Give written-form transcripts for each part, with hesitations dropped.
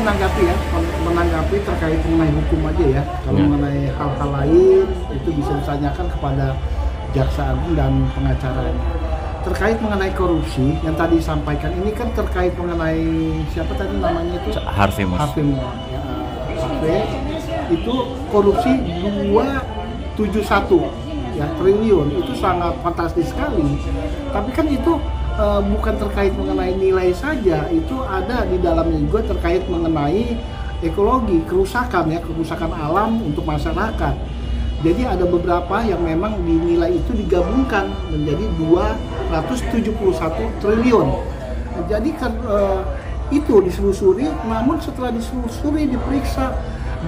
menanggapi ya, menanggapi terkait mengenai hukum aja ya. Kalau mengenai hal-hal lain itu bisa ditanyakan kepada Jaksa Agung dan pengacaranya. Terkait mengenai korupsi yang tadi disampaikan, ini kan terkait mengenai siapa tadi namanya itu? Harvey Muiz. Ya, Harvey itu korupsi 271 ya triliun, itu sangat fantastis sekali. Tapi kan itu bukan terkait mengenai nilai saja, itu ada di dalamnya juga terkait mengenai ekologi, kerusakan alam untuk masyarakat. Jadi ada beberapa yang memang dinilai itu digabungkan menjadi 271 triliun. Jadi kan itu diselusuri, namun setelah diselusuri, diperiksa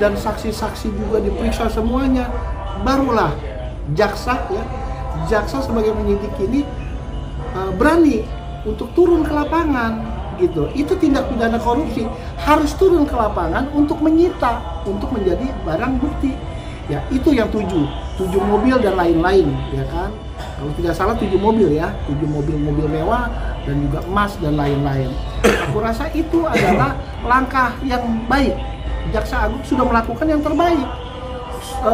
dan saksi-saksi juga diperiksa semuanya, barulah jaksa sebagai penyidik ini berani untuk turun ke lapangan gitu. Itu tindak pidana korupsi, harus turun ke lapangan untuk menyita, untuk menjadi barang bukti. Ya, itu yang 7 mobil dan lain-lain, ya kan? Kalau tidak salah 7 mobil ya, 7 mobil mewah dan juga emas dan lain-lain. Aku rasa itu adalah langkah yang baik. Jaksa Agung sudah melakukan yang terbaik.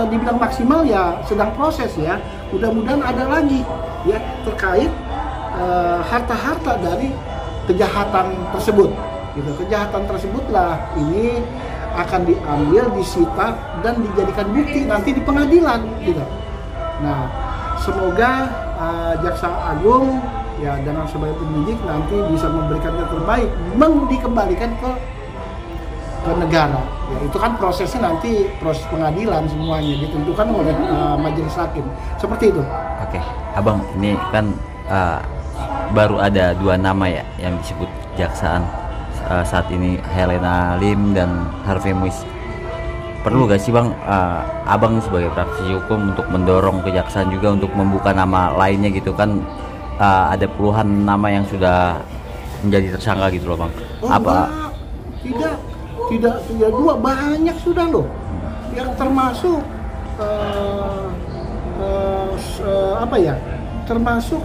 Dibilang maksimal ya sedang proses ya. Mudah-mudahan ada lagi ya terkait harta-harta dari kejahatan tersebut. Gitu. Kejahatan tersebutlah ini akan diambil, disita dan dijadikan bukti nanti di pengadilan gitu. Nah, semoga Jaksa Agung ya dengan sebagai penyidik nanti bisa memberikan yang terbaik, dikembalikan ke negara. Ya, itu kan prosesnya nanti proses pengadilan semuanya ditentukan oleh majelis hakim. Seperti itu. Oke, Abang, ini kan baru ada 2 nama ya yang disebut jaksaan saat ini, Helena Lim dan Harvey Muiz. Perlu gak sih Bang, Abang sebagai praktisi hukum untuk mendorong kejaksaan juga untuk membuka nama lainnya gitu kan? Ada puluhan nama yang sudah menjadi tersangka gitu loh Bang. Tidak 2, banyak sudah loh yang termasuk termasuk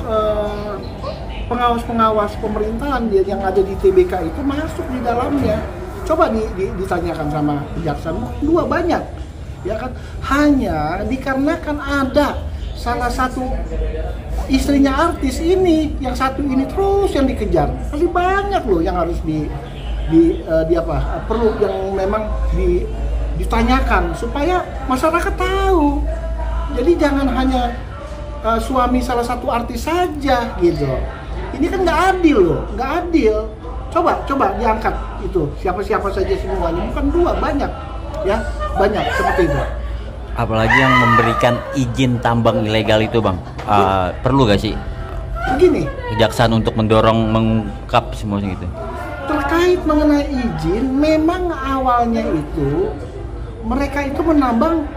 pengawas-pengawas pemerintahan yang ada di TBK itu masuk di dalamnya. Coba ditanyakan sama kejaksaan, 2 banyak ya kan, hanya dikarenakan ada salah satu istrinya artis ini, yang satu ini terus yang dikejar. Masih banyak loh yang harus perlu yang memang ditanyakan supaya masyarakat tahu. Jadi jangan hanya suami salah satu artis saja gitu. Ini kan nggak adil loh, nggak adil. Coba diangkat itu siapa-siapa saja semuanya, bukan 2, banyak ya, banyak seperti itu. Apalagi yang memberikan izin tambang ilegal itu Bang, perlu gak sih begini kejaksaan untuk mendorong mengungkap semuanya gitu? Terkait mengenai izin, memang awalnya itu mereka itu menambang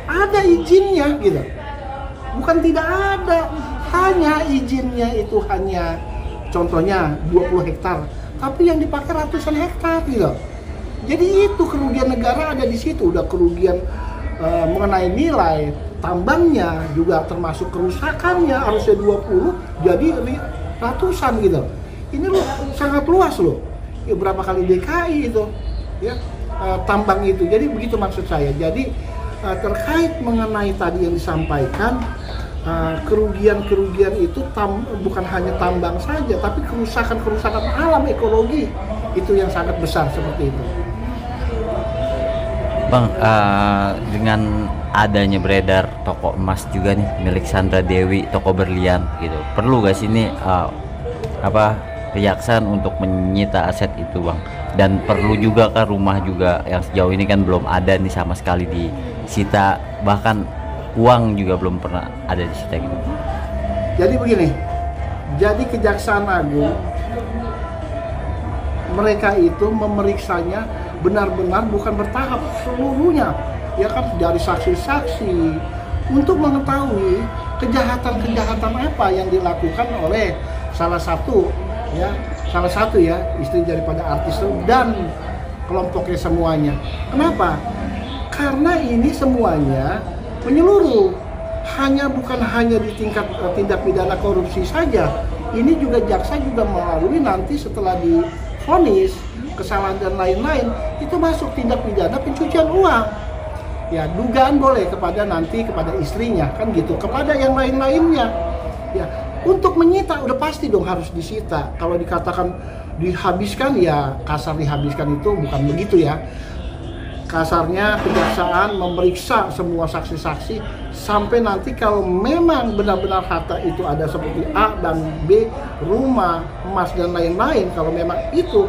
ada izinnya gitu, bukan tidak ada, hanya izinnya itu hanya contohnya 20 hektar, tapi yang dipakai ratusan hektar gitu. Jadi itu kerugian negara ada di situ, udah kerugian mengenai nilai tambangnya juga termasuk kerusakannya, harusnya 20 jadi ratusan gitu. Ini loh sangat luas loh. Ya, berapa kali DKI itu ya tambang itu. Jadi begitu maksud saya. Jadi terkait mengenai tadi yang disampaikan, kerugian itu bukan hanya tambang saja, tapi kerusakan alam ekologi itu yang sangat besar seperti itu. Bang, dengan adanya beredar toko emas juga nih milik Sandra Dewi, toko berlian gitu, perlu gak sih ini kejaksaan untuk menyita aset itu Bang? Dan perlu juga kan rumah juga yang sejauh ini kan belum ada nih sama sekali disita, bahkan uang juga belum pernah ada disita gitu. Jadi begini, jadi Kejaksaan Agung mereka itu memeriksanya benar-benar bukan bertahap seluruhnya, ya kan, dari saksi-saksi untuk mengetahui kejahatan apa yang dilakukan oleh salah satu ya istri daripada artis dan kelompoknya semuanya. Kenapa? Karena ini semuanya menyeluruh, bukan hanya di tingkat tindak pidana korupsi saja. Ini juga jaksa juga melalui nanti setelah vonis, kesalahan dan lain-lain, itu masuk tindak pidana pencucian uang. Ya, dugaan boleh kepada istrinya, kan gitu, kepada yang lain-lainnya. Ya, untuk menyita udah pasti dong harus disita. Kalau dikatakan dihabiskan, ya kasar dihabiskan itu bukan begitu ya. Kasarnya kejaksaan memeriksa semua saksi-saksi sampai nanti kalau memang benar-benar harta itu ada seperti A dan B, rumah, emas dan lain-lain, kalau memang itu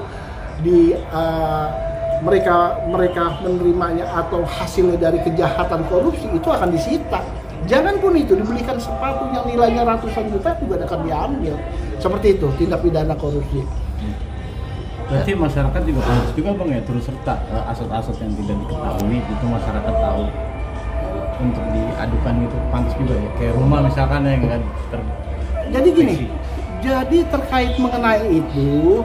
mereka menerimanya atau hasilnya dari kejahatan korupsi, itu akan disita. Jangan pun itu dibelikan sepatu yang nilainya ratusan juta juga akan diambil. Seperti itu tindak pidana korupsi. Berarti masyarakat juga harus juga bang ya turut serta aset-aset yang tidak diketahui itu masyarakat tahu untuk diadukan gitu, pantas juga ya, kayak rumah misalkan yang nggak jadi gini, jadi terkait mengenai itu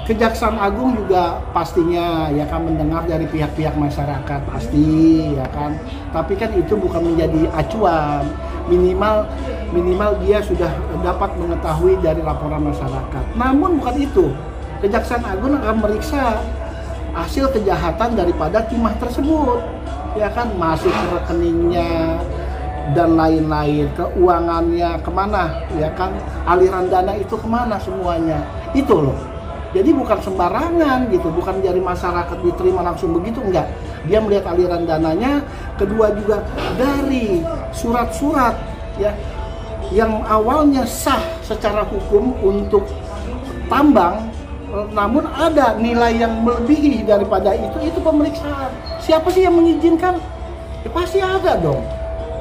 Kejaksaan Agung juga pastinya ya kan mendengar dari pihak-pihak masyarakat pasti ya kan, tapi kan itu bukan menjadi acuan, minimal dia sudah dapat mengetahui dari laporan masyarakat. Namun bukan itu, Kejaksaan Agung akan meriksa hasil kejahatan daripada timah tersebut, ya kan, masuk ke rekeningnya dan lain-lain, keuangannya kemana, ya kan, aliran dana itu kemana semuanya, itu loh. Jadi bukan sembarangan gitu, bukan dari masyarakat diterima langsung begitu, enggak. Dia melihat aliran dananya, kedua juga dari surat-surat ya yang awalnya sah secara hukum untuk tambang, namun ada nilai yang melebihi daripada itu pemeriksaan. Siapa sih yang mengizinkan? Ya pasti ada dong.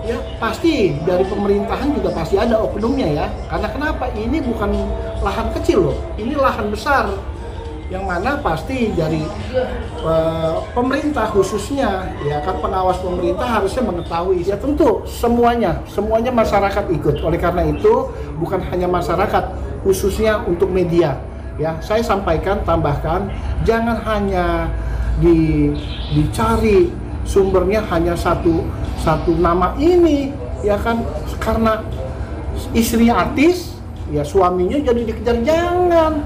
Ya pasti dari pemerintahan juga pasti ada oknumnya ya. Karena kenapa? Ini bukan lahan kecil loh, ini lahan besar. Yang mana pasti dari pemerintah khususnya, ya kan, pengawas pemerintah harusnya mengetahui. Ya tentu semuanya masyarakat ikut. Oleh karena itu bukan hanya masyarakat, khususnya untuk media. Ya, saya sampaikan, tambahkan, jangan hanya dicari sumbernya hanya satu nama ini, ya kan, karena istrinya artis, ya suaminya jadi dikejar. Jangan,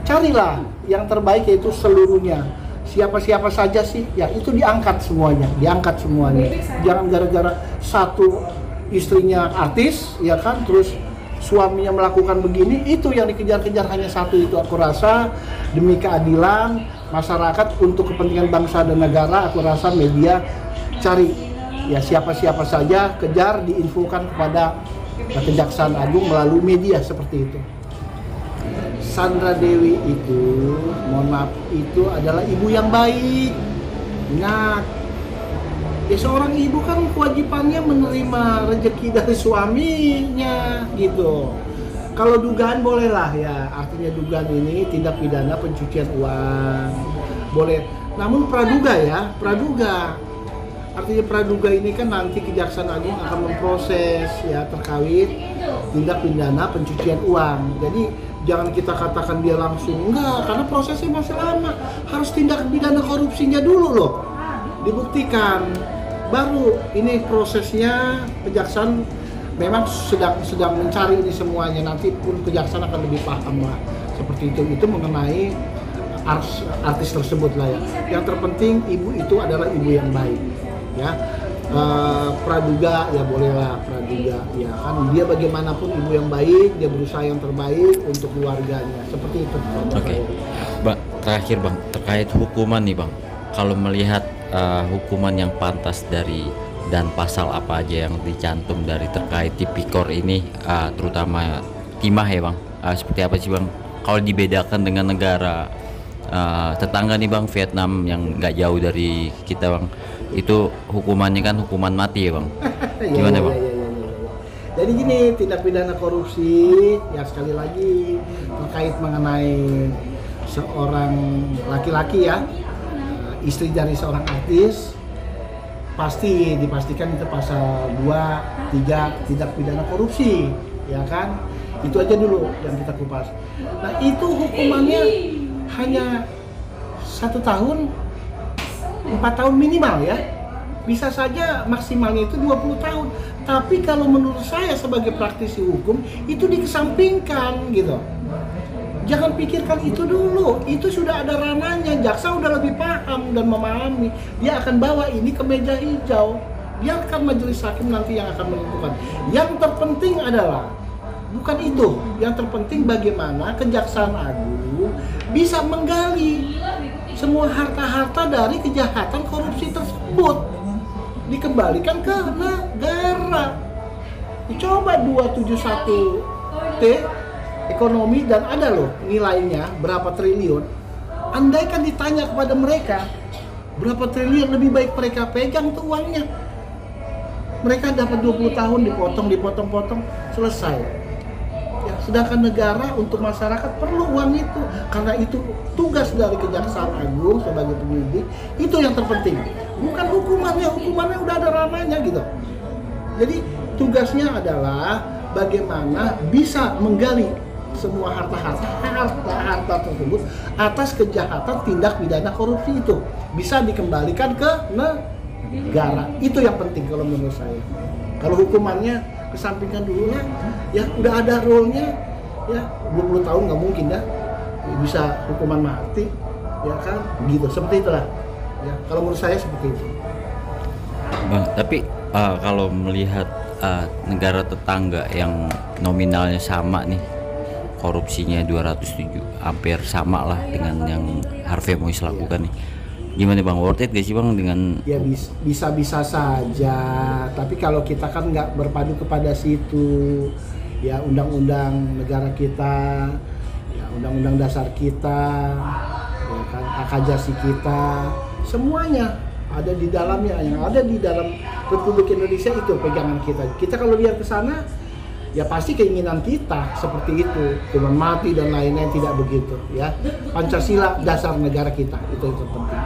carilah yang terbaik, yaitu seluruhnya. Siapa saja sih, ya itu diangkat semuanya. Jangan gara-gara satu istrinya artis, ya kan, terus suaminya melakukan begini, itu yang dikejar-kejar hanya satu. Itu aku rasa demi keadilan masyarakat, untuk kepentingan bangsa dan negara, aku rasa media cari ya siapa saja, kejar, diinfokan kepada Kejaksaan Agung melalui media seperti itu. Sandra Dewi itu, mohon maaf, itu adalah ibu yang baik. Ingat, ya seorang ibu kan kewajibannya menerima rezeki dari suaminya gitu. Kalau dugaan bolehlah ya, artinya dugaan ini tindak pidana pencucian uang boleh. Namun praduga ya, artinya praduga ini kan nanti Kejaksaan Agung akan memproses ya terkait tindak pidana pencucian uang. Jadi jangan kita katakan dia langsung enggak, karena prosesnya masih lama. Harus tindak pidana korupsinya dulu loh, dibuktikan. Baru ini prosesnya kejaksaan memang sedang mencari ini semuanya. Nanti pun kejaksaan akan lebih paham lah seperti itu mengenai artis tersebut lah ya. Yang terpenting ibu itu adalah ibu yang baik ya. Praduga ya bolehlah, praduga ya kan, dia bagaimanapun ibu yang baik, dia berusaha yang terbaik untuk keluarganya, seperti itu. Oke. Bang, terakhir Bang, terkait hukuman nih Bang, kalau melihat hukuman yang pantas dari dan pasal apa aja yang dicantum dari terkait tipikor ini, terutama timah ya Bang, seperti apa sih Bang kalau dibedakan dengan negara tetangga nih Bang, Vietnam yang nggak jauh dari kita Bang, itu hukumannya kan hukuman mati ya Bang. Gimana Bang? Ya. Jadi gini, tindak pidana korupsi ya sekali lagi terkait mengenai seorang laki-laki ya, istri dari seorang artis, pasti dipastikan itu pasal 2, 3 tindak pidana korupsi ya kan. Itu aja dulu yang kita kupas. Nah itu hukumannya hanya 1 tahun, 4 tahun minimal ya, bisa saja maksimalnya itu 20 tahun. Tapi kalau menurut saya sebagai praktisi hukum itu dikesampingkan gitu. Jangan pikirkan itu dulu, itu sudah ada ranahnya. Jaksa udah lebih paham dan memahami. Dia akan bawa ini ke meja hijau. Biarkan majelis hakim nanti yang akan menentukan. Yang terpenting adalah bukan itu. Yang terpenting bagaimana Kejaksaan Agung bisa menggali semua harta-harta dari kejahatan korupsi tersebut, dikembalikan ke negara. Coba 271T ekonomi dan ada loh nilainya berapa triliun. Andaikan ditanya kepada mereka berapa triliun, lebih baik mereka pegang tuh uangnya. Mereka dapat 20 tahun dipotong, selesai. Ya, sedangkan negara untuk masyarakat perlu uang itu, karena itu tugas dari Kejaksaan Agung sebagai penyidik. Itu yang terpenting, bukan hukumannya udah ada ranahnya gitu. Jadi tugasnya adalah bagaimana bisa menggali semua harta tersebut atas kejahatan tindak pidana korupsi itu bisa dikembalikan ke negara. Itu yang penting kalau menurut saya. Kalau hukumannya kesampingkan dulu lah, ya udah ada rule-nya, ya 20 tahun nggak mungkin ya bisa hukuman mati, ya kan, gitu, seperti itulah. Ya, kalau menurut saya seperti itu. Bang, tapi kalau melihat negara tetangga yang nominalnya sama nih, korupsinya 207, hampir sama lah dengan yang Harvey Moise lakukan nih. Gimana Bang, worth it gak sih Bang dengan? Ya bisa saja, tapi kalau kita kan nggak berpadu kepada situ, ya undang-undang negara kita, ya undang-undang dasar kita, ya kan, hak asasi kita, semuanya ada di dalamnya. Yang ada di dalam Republik Indonesia itu pegangan kita. Kita kalau lihat ke sana, ya pasti keinginan kita seperti itu, hukuman mati dan lain-lain, tidak begitu ya. Pancasila dasar negara kita, itu yang terpenting.